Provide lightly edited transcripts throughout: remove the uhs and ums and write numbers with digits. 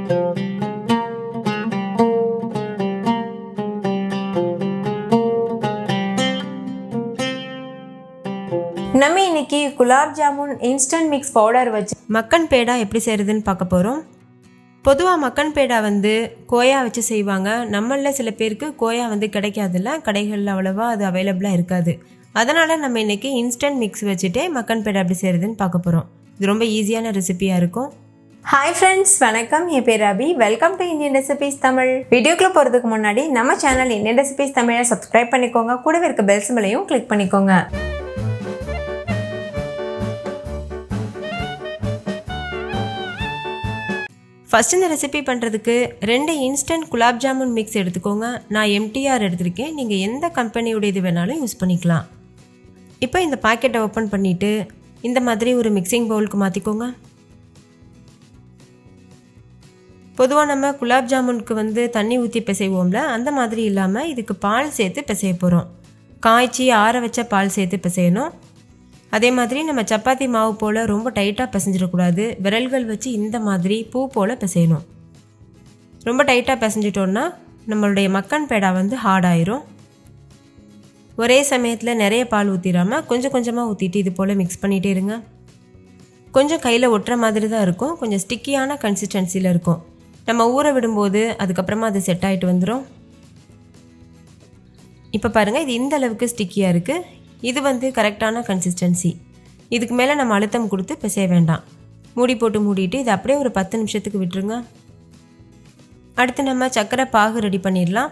நம்ம இன்னைக்கு gulab jamun instant mix powder வச்சு மக்கன் பேடா எப்படி செய்கிறதுன்னு பார்க்க போகிறோம். பொதுவாக மக்கன் பேடா கோயா வச்சு செய்வாங்க. நம்மளில் சில பேருக்கு கோயா கிடைக்காதுல்ல, கடைகளில் அவ்வளோவா அது அவைலபிளாக இருக்காது. அதனால் நம்ம இன்றைக்கி இன்ஸ்டன்ட் மிக்ஸ் வச்சுட்டே மக்கன் பேடா எப்படி செய்கிறதுன்னு பார்க்க போகிறோம். இது ரொம்ப ஈஸியான ரெசிபியாக இருக்கும். ஹாய் ஃப்ரெண்ட்ஸ், வணக்கம். என் பேர் Abhi. Welcome to Indian recipes Tamil. வீடியோக்குள்ளே போகிறதுக்கு முன்னாடி நம்ம சேனல் இந்தியன் ரெசிபீஸ் தமிழை சப்ஸ்கிரைப் பண்ணிக்கோங்க. கூடவே இருக்க பெல் சிம்பலையும் கிளிக் பண்ணிக்கோங்க. ஃபஸ்ட் இந்த ரெசிபி பண்ணுறதுக்கு 2 இன்ஸ்டன்ட் குலாப் ஜாமுன் மிக்ஸ் எடுத்துக்கோங்க. நான் MTR எடுத்திருக்கேன். நீங்கள் எந்த கம்பெனியோட இது வேணாலும் யூஸ் பண்ணிக்கலாம். இப்போ இந்த பாக்கெட்டை ஓப்பன் பண்ணிவிட்டு இந்த மாதிரி ஒரு மிக்சிங் பவுலுக்கு மாற்றிக்கோங்க. பொதுவாக நம்ம குலாப் ஜாமுனுக்கு தண்ணி ஊற்றி பிசைவோம்ல, அந்த மாதிரி இல்லாமல் இதுக்கு பால் சேர்த்து பிசைய போகிறோம். காய்ச்சி ஆற வச்ச பால் சேர்த்து பிசையணும். அதே மாதிரி நம்ம சப்பாத்தி மாவு போல் ரொம்ப டைட்டாக பிசைஞ்சிடக்கூடாது. விரல்கள் வச்சு இந்த மாதிரி பூ போல் பிசையணும். ரொம்ப டைட்டாக பிசைஞ்சிட்டோன்னா நம்மளுடைய மக்கன் பேடா ஹார்ட் ஆயிரும். ஒரே சமயத்தில் நிறைய பால் ஊற்றிடாமல் கொஞ்சம் கொஞ்சமாக ஊற்றிட்டு இது போல் மிக்ஸ் பண்ணிகிட்டே இருங்க. கொஞ்சம் கையில் ஒட்டுற மாதிரி தான் இருக்கும். கொஞ்சம் ஸ்டிக்கியான கன்சிஸ்டன்சியில் இருக்கும். நம்ம ஊற விடும்போது அதுக்கப்புறமா அது செட் ஆகிட்டு வந்துடும். இப்போ பாருங்கள், இது இந்த அளவுக்கு ஸ்டிக்கியாக இருக்குது. இது கரெக்டான கன்சிஸ்டன்சி. இதுக்கு மேலே நம்ம அழுத்தம் கொடுத்து பிசைய வேண்டாம். மூடி போட்டு மூடிட்டு இது அப்படியே ஒரு 10 நிமிஷத்துக்கு விட்டுருங்க. அடுத்து நம்ம சர்க்கரை பாகு ரெடி பண்ணிடலாம்.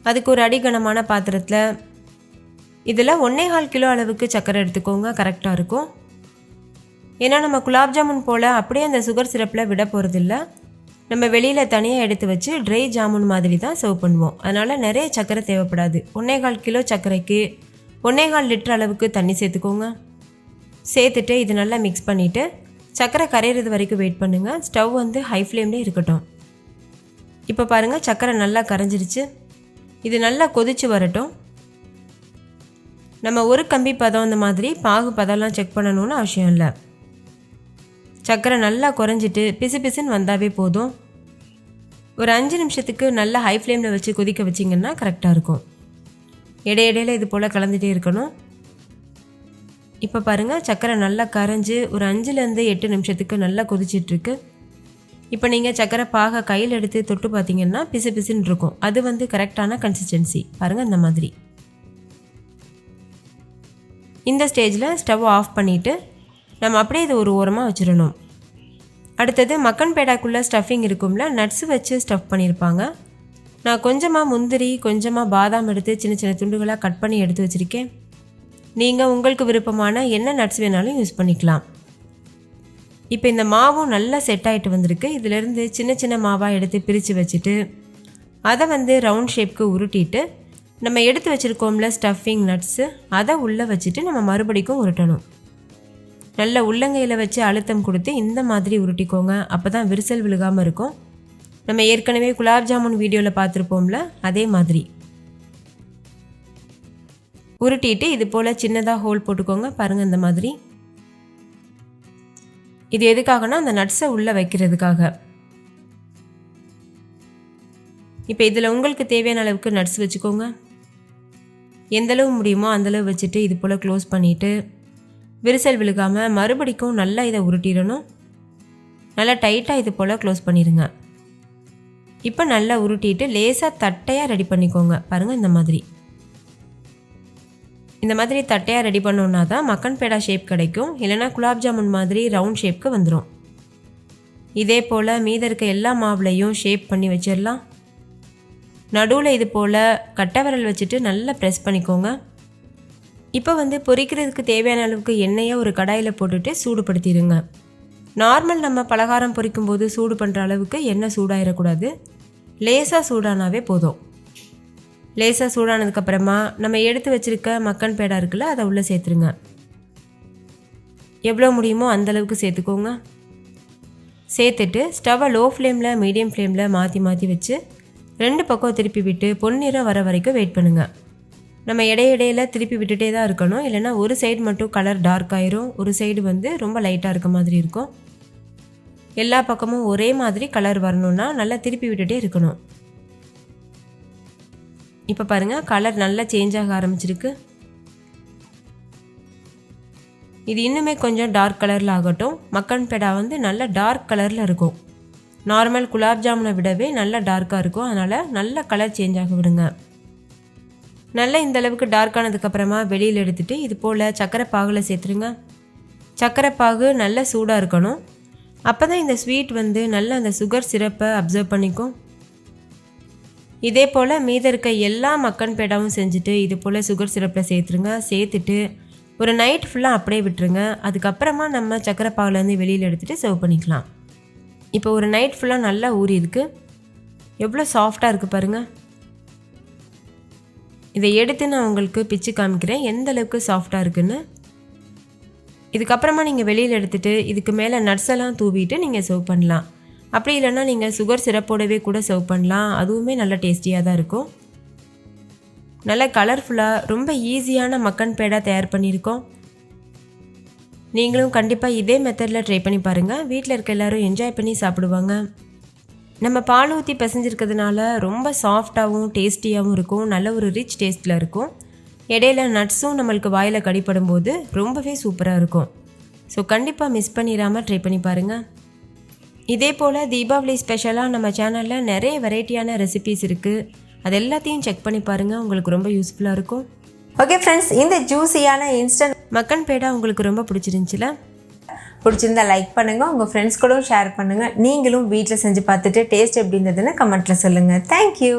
அதுக்கு ஒரு அடிகனமான பாத்திரத்தில் இதில் 1.25 கிலோ அளவுக்கு சர்க்கரை எடுத்துக்கோங்க. கரெக்டாக இருக்கும். ஏன்னா நம்ம குலாப் ஜாமுன் போல் அப்படியே அந்த சுகர் சிரப்பில் விட போகிறதில்ல. நம்ம வெளியில் தனியாக எடுத்து வச்சு ட்ரை ஜாமுன் மாதிரி தான் சர்வ் பண்ணுவோம். அதனால் நிறைய சர்க்கரை தேவைப்படாது. 1.25 கிலோ சர்க்கரைக்கு 1.25 லிட்டர் அளவுக்கு தண்ணி சேர்த்துக்கோங்க. சேர்த்துட்டு இது நல்லா மிக்ஸ் பண்ணிவிட்டு சர்க்கரை கரையிறது வரைக்கும் வெயிட் பண்ணுங்கள். ஸ்டவ் ஹை ஃப்ளேம்லேயே இருக்கட்டும். இப்போ பாருங்கள், சர்க்கரை நல்லா கரைஞ்சிருச்சு. இது நல்லா கொதித்து வரட்டும். நம்ம ஒரு கம்பி பதம் இந்த மாதிரி பாகு பதம்லாம் செக் பண்ணணும்னு அவசியம் இல்லை. சர்க்கரை நல்லா குறைஞ்சிட்டு பிசு பிசுன்னு வந்தாவே போதும். ஒரு 5 நிமிஷத்துக்கு நல்லா ஹை ஃப்ளேமில் வச்சு கொதிக்க வச்சிங்கன்னா கரெக்டாக இருக்கும். இடையிடையில் இது போல் கலந்துகிட்டே இருக்கணும். இப்போ பாருங்கள், சர்க்கரை நல்லா கரைஞ்சி ஒரு 5லேருந்து 8 நிமிஷத்துக்கு நல்லா கொதிச்சிட்ருக்கு. இப்போ நீங்கள் சர்க்கரை பாக கையில் எடுத்து தொட்டு பார்த்தீங்கன்னா பிசு பிசுன்னு இருக்கும். அது கரெக்டான கன்சிஸ்டன்சி. பாருங்கள், இந்த மாதிரி. இந்த ஸ்டேஜில் ஸ்டவ் ஆஃப் பண்ணிவிட்டு நம்ம அப்படியே இது ஒரு ஓரமாக வச்சிடணும். அடுத்தது மக்கன் பேடாக்குள்ளே ஸ்டஃபிங் இருக்கும்ல, நட்ஸ் வச்சு ஸ்டஃப் பண்ணியிருப்பாங்க. நான் கொஞ்சமாக முந்திரி, கொஞ்சமாக பாதாம் எடுத்து சின்ன சின்ன துண்டுகளாக கட் பண்ணி எடுத்து வச்சுருக்கேன். நீங்கள் உங்களுக்கு விருப்பமான என்ன நட்ஸ் வேணாலும் யூஸ் பண்ணிக்கலாம். இப்போ இந்த மாவும் நல்லா செட் ஆகிட்டு வந்திருக்கு. இதிலேருந்து சின்ன சின்ன மாவாக எடுத்து பிரித்து வச்சுட்டு அதை ரவுண்ட் ஷேப்க்கு உருட்டிட்டு நம்ம எடுத்து வச்சுருக்கோம்ல ஸ்டஃபிங் நட்ஸு, அதை உள்ளே வச்சுட்டு நம்ம மறுபடிக்கும் உருட்டணும். நல்ல உள்ளங்கையில் வச்சு அழுத்தம் கொடுத்து இந்த மாதிரி உருட்டிக்கோங்க. அப்போ தான் விரிசல் விழுகாமல் இருக்கும். நம்ம ஏற்கனவே குலாப் ஜாமுன் வீடியோவில் பார்த்துருப்போம்ல, அதே மாதிரி உருட்டிட்டு இது போல் சின்னதாக ஹோல் போட்டுக்கோங்க. பாருங்கள், இந்த மாதிரி. இது எதுக்காகனா அந்த நட்ஸை உள்ளே வைக்கிறதுக்காக. இப்போ இதில் உங்களுக்கு தேவையான அளவுக்கு நட்ஸ் வச்சுக்கோங்க. எந்தளவு முடியுமோ அந்தளவு வச்சுட்டு இது போல் க்ளோஸ் பண்ணிவிட்டு விரிசல் விழுகாமல் மறுபடிக்கும் நல்லா இதை உருட்டிடணும். நல்லா டைட்டாக இது போல் க்ளோஸ் பண்ணிடுங்க. இப்போ நல்லா உருட்டிட்டு லேசாக தட்டையாக ரெடி பண்ணிக்கோங்க. பாருங்கள், இந்த மாதிரி. இந்த மாதிரி தட்டையாக ரெடி பண்ணோன்னா தான் மக்கன் பேடா ஷேப் கிடைக்கும். இல்லைனா குலாப் ஜாமுன் மாதிரி ரவுண்ட் ஷேப்க்கு வந்துடும். இதே போல் மீத இருக்க எல்லா மாவுலையும் ஷேப் பண்ணி வச்சிடலாம். நடுவில் இது போல் கட்டை விரல் வச்சுட்டு நல்லா ப்ரெஸ் பண்ணிக்கோங்க. இப்போ பொரிக்கிறதுக்கு தேவையான அளவுக்கு எண்ணெயை ஒரு கடாயில் போட்டுட்டு சூடுபடுத்திடுங்க. நார்மல் நம்ம பலகாரம் பொரிக்கும்போது சூடு பண்ணுற அளவுக்கு எண்ணெய் சூடாயிடக்கூடாது. லேசாக சூடானாவே போதும். லேசாக சூடானதுக்கப்புறமா நம்ம எடுத்து வச்சுருக்க மக்கன் பேடா இருக்குல்ல, அதை உள்ளே சேர்த்துருங்க. எவ்வளோ முடியுமோ அந்தளவுக்கு சேர்த்துக்கோங்க. சேர்த்துட்டு ஸ்டவ்வை லோ ஃப்ளேமில் மீடியம் ஃப்ளேமில் மாற்றி மாற்றி வச்சு 2 பக்கம் திருப்பி விட்டு பொன்னிறம் வர வரைக்கும் வெயிட் பண்ணுங்கள். நம்ம இடையிடையில் திருப்பி விட்டுட்டே தான் இருக்கணும். இல்லைனா ஒரு சைடு மட்டும் கலர் டார்க் ஆயிரும், ஒரு சைடு ரொம்ப லைட்டாக இருக்க மாதிரி இருக்கும். எல்லா பக்கமும் ஒரே மாதிரி கலர் வரணும்னா நல்லா திருப்பி விட்டுட்டே இருக்கணும். இப்போ பாருங்கள் கலர் நல்லா சேஞ்ச் ஆக ஆரம்பிச்சிருக்கு. இது இன்னுமே கொஞ்சம் டார்க் கலரில் ஆகட்டும். மக்கன் பேடா வந்து நல்ல டார்க் கலரில் இருக்கும். நார்மல் குலாப் ஜாமுனை விடவே நல்லா டார்க்காக இருக்கும். அதனால் நல்ல கலர் சேஞ்ச் ஆக விடுங்க. நல்லா இந்த அளவுக்கு டார்க் ஆனதுக்கப்புறமா வெளியில் எடுத்துகிட்டு இது போல் சர்க்கரை பாகில் சேர்த்துருங்க. சர்க்கரை பாகு நல்லா சூடாக இருக்கணும். அப்போ தான் இந்த ஸ்வீட் வந்து நல்லா அந்த சுகர் சிரப்பை அப்சர்வ் பண்ணிக்கும். இதே போல் மீத இருக்க எல்லா மக்கன் பேடாவும் செஞ்சுட்டு இது போல் சுகர் சிரப்பில் சேர்த்துருங்க. சேர்த்துட்டு ஒரு நைட் ஃபுல்லாக அப்படியே விட்டுருங்க. அதுக்கப்புறமா நம்ம சர்க்கரை பாகுலேருந்து வெளியில் எடுத்துகிட்டு சர்வ் பண்ணிக்கலாம். இப்போ ஒரு நைட் ஃபுல்லாக நல்லா ஊறி இருக்குது. எவ்வளோ சாஃப்டாக இருக்குது பாருங்கள். இதை எடுத்து நான் உங்களுக்கு பிச்சு காமிக்கிறேன் எந்த அளவுக்கு சாஃப்டாக இருக்குன்னு. இதுக்கப்புறமா நீங்கள் வெளியில் எடுத்துகிட்டு இதுக்கு மேலே நட்ஸ் எல்லாம் தூவிட்டு நீங்கள் சர்வ் பண்ணலாம். அப்படி இல்லைன்னா நீங்கள் சுகர் சிரப்போடவே கூட சர்வ் பண்ணலாம். அதுவுமே நல்லா டேஸ்டியாக தான் இருக்கும். நல்லா கலர்ஃபுல்லாக ரொம்ப ஈஸியான மக்கன் பேடா தயார் பண்ணியிருக்கோம். நீங்களும் கண்டிப்பாக இதே மெத்தடில் ட்ரை பண்ணி பாருங்கள். வீட்டில் இருக்க எல்லோரும் என்ஜாய் பண்ணி சாப்பிடுவாங்க. நம்ம பால் ஊற்றி பிசைஞ்சிருக்கிறதுனால ரொம்ப சாஃப்டாகவும் டேஸ்டியாகவும் இருக்கும். நல்ல ஒரு ரிச் டேஸ்ட்டில் இருக்கும். இடையில நட்ஸும் நம்மளுக்கு வாயில் கடிப்படும் போது ரொம்பவே சூப்பராக இருக்கும். ஸோ கண்டிப்பாக மிஸ் பண்ணிடாமல் ட்ரை பண்ணி பாருங்கள். இதே போல் தீபாவளி ஸ்பெஷலாக நம்ம சேனலில் நிறைய வெரைட்டியான ரெசிபீஸ் இருக்குது. அது எல்லாத்தையும் செக் பண்ணி பாருங்கள். உங்களுக்கு ரொம்ப யூஸ்ஃபுல்லாக இருக்கும். ஓகே ஃப்ரெண்ட்ஸ், இந்த ஜூஸியான இன்ஸ்டன்ட் மக்கன் பேடா உங்களுக்கு ரொம்ப பிடிச்சிருந்துச்சுல? பிடிச்சிருந்தா லைக் பண்ணுங்கள், உங்கள் ஃப்ரெண்ட்ஸ் கூட ஷேர் பண்ணுங்கள். நீங்களும் வீட்டில் செஞ்சு பார்த்துட்டு டேஸ்ட் எப்படி இருந்ததுன்னு கமெண்ட்டில் சொல்லுங்கள். தேங்க்யூ.